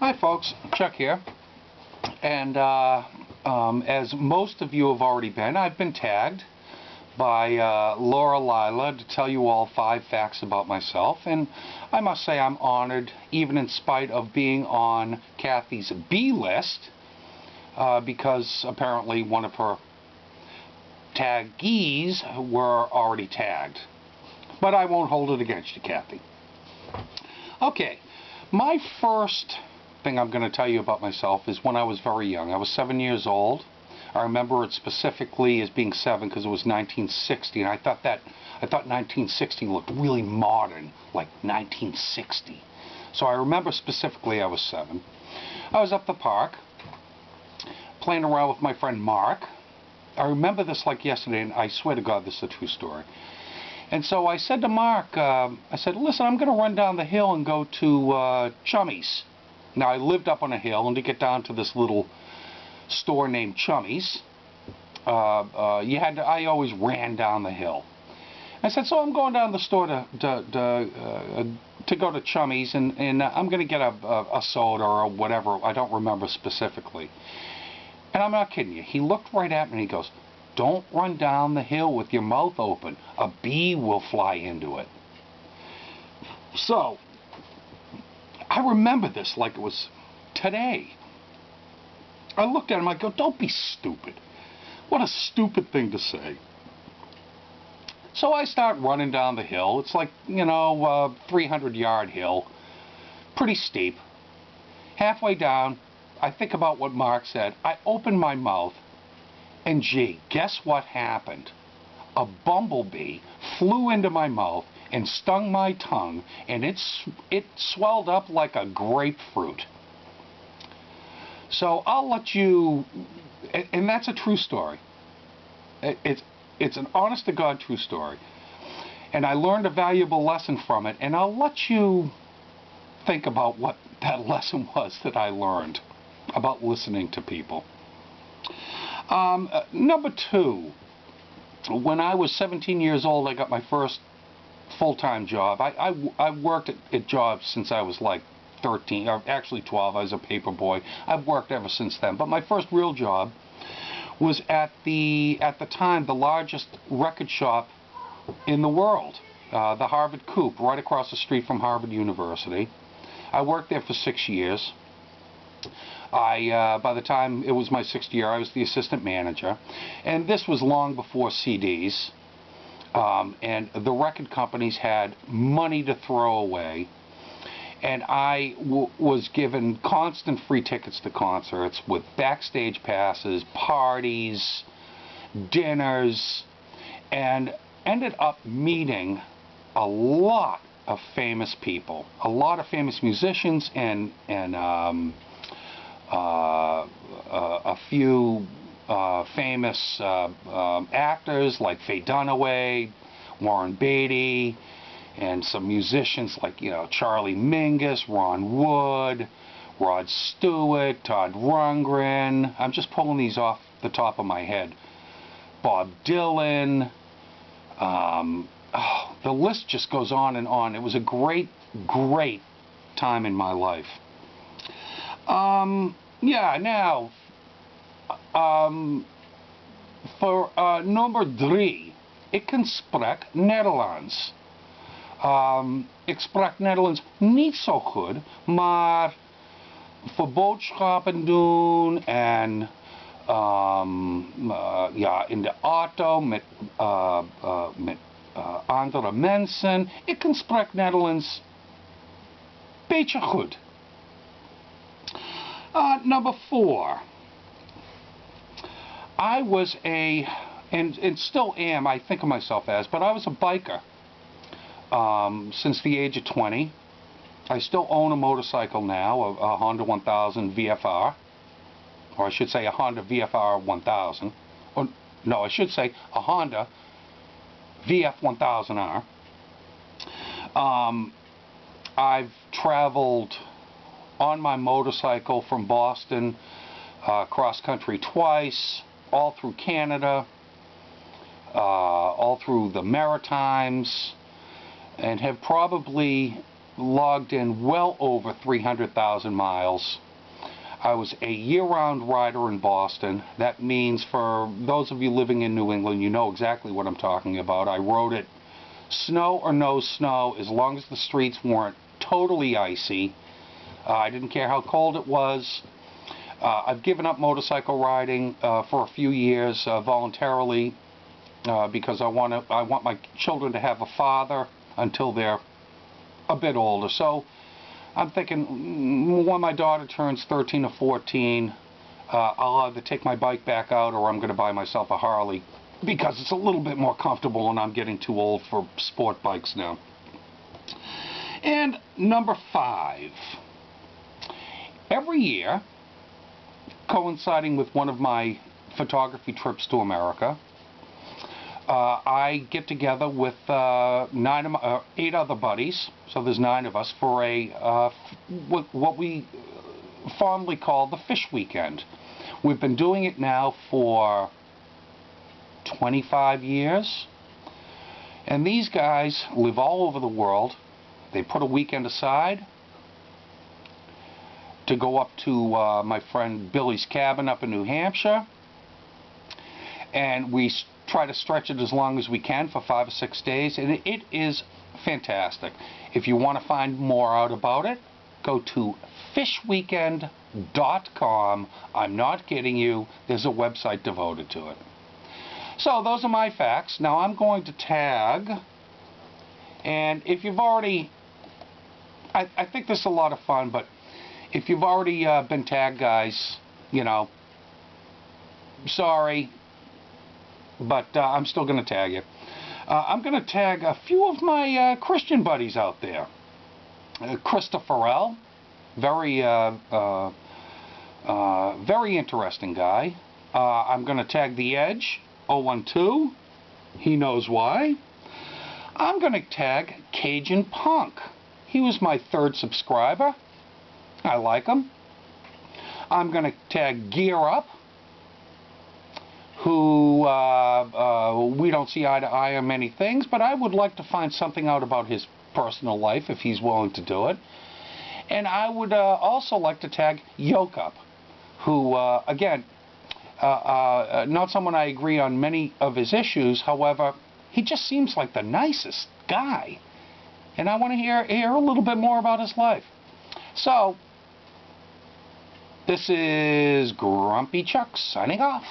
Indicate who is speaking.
Speaker 1: Hi folks, Chuck here, and as most of you have already been, I've been tagged by Loreleila to tell you all 5 facts about myself, and I must say I'm honored, even in spite of being on Kathy's B list, because apparently one of her taggees were already tagged. But I won't hold it against you, Kathy. Okay, my first thing I'm going to tell you about myself is when I was very young. I was 7 years old. I remember it specifically as being 7 because it was 1960, and I thought 1960 looked really modern, like 1960. So I remember specifically I was 7. I was up the park playing around with my friend Mark. I remember this like yesterday, and I swear to God this is a true story. And so I said to Mark, I said, listen, I'm going to run down the hill and go to Chummy's. Now, I lived up on a hill, and to get down to this little store named Chummy's, I always ran down the hill. I said, so I'm going down the store to go to Chummy's, and I'm going to get a soda or whatever. I don't remember specifically. And I'm not kidding you. He looked right at me, and he goes, don't run down the hill with your mouth open. A bee will fly into it. So I remember this like it was today. I looked at him, I go, don't be stupid. What a stupid thing to say. So I start running down the hill. It's like, 300-yard hill. Pretty steep. Halfway down, I think about what Mark said. I open my mouth, and gee, guess what happened? A bumblebee flew into my mouth and stung my tongue, and it swelled up like a grapefruit. So I'll let you, and that's a true story. It's an honest-to-God true story. And I learned a valuable lesson from it, and I'll let you think about what that lesson was that I learned about listening to people. Number 2, when I was 17 years old, I got my first full-time job. I worked at jobs since I was like 13, or actually 12. I was a paper boy. I've worked ever since then. But my first real job was at the time, the largest record shop in the world, the Harvard Coop, right across the street from Harvard University. I worked there for 6 years. By the time it was my 6th year, I was the assistant manager, and this was long before CDs, and the record companies had money to throw away, and I was given constant free tickets to concerts with backstage passes, parties, dinners, and ended up meeting a lot of famous people, a lot of famous musicians, and a few famous actors like Faye Dunaway, Warren Beatty, and some musicians like, Charlie Mingus, Ron Wood, Rod Stewart, Todd Rundgren. I'm just pulling these off the top of my head. Bob Dylan. The list just goes on and on. It was a great, great time in my life. Now, voor nummer 3, ik kan spreken Nederlands. Ik sprak Nederlands niet zo goed, maar voor boodschappen doen en in de auto met andere mensen. Ik kan spreken Nederlands beetje goed. Number 4. I was and still am, I think of myself as, but I was a biker since the age of 20. I still own a motorcycle now, a Honda 1000 VFR, or I should say a Honda VFR 1000. Or, no, I should say a Honda VF 1000R. I've traveled on my motorcycle from Boston, cross country twice, all through Canada, all through the Maritimes, and have probably logged in well over 300,000 miles. I was a year-round rider in Boston. That means, for those of you living in New England, you know exactly what I'm talking about. I rode it snow or no snow, as long as the streets weren't totally icy. I didn't care how cold it was. I've given up motorcycle riding for a few years voluntarily because I want my children to have a father until they're a bit older. So I'm thinking when my daughter turns 13 or 14, I'll either take my bike back out or I'm going to buy myself a Harley, because it's a little bit more comfortable and I'm getting too old for sport bikes now. And number 5. Every year, coinciding with one of my photography trips to America, I get together with 8 other buddies, so there's 9 of us, for what we fondly call the Fish Weekend. We've been doing it now for 25 years, and these guys live all over the world. They put a weekend aside to go up to my friend Billy's cabin up in New Hampshire, and we try to stretch it as long as we can for 5 or 6 days, and it is fantastic. If you want to find more out about it, go to fishweekend.com. I'm not kidding you. There's a website devoted to it. So those are my facts. Now I'm going to tag, and if you've already, I think this is a lot of fun, but if you've already been tagged, guys, you know, sorry, but I'm still going to tag you. I'm going to tag a few of my Christian buddies out there. Christopher L., very interesting guy. I'm going to tag The Edge 012. He knows why. I'm going to tag Cajun Punk. He was my 3rd subscriber. I like him. I'm going to tag Gear Up, who we don't see eye to eye on many things, but I would like to find something out about his personal life if he's willing to do it. And I would also like to tag Yoke Up, who, again, not someone I agree on many of his issues. However, he just seems like the nicest guy, and I want to hear a little bit more about his life. So, this is Grumpy Chuck signing off.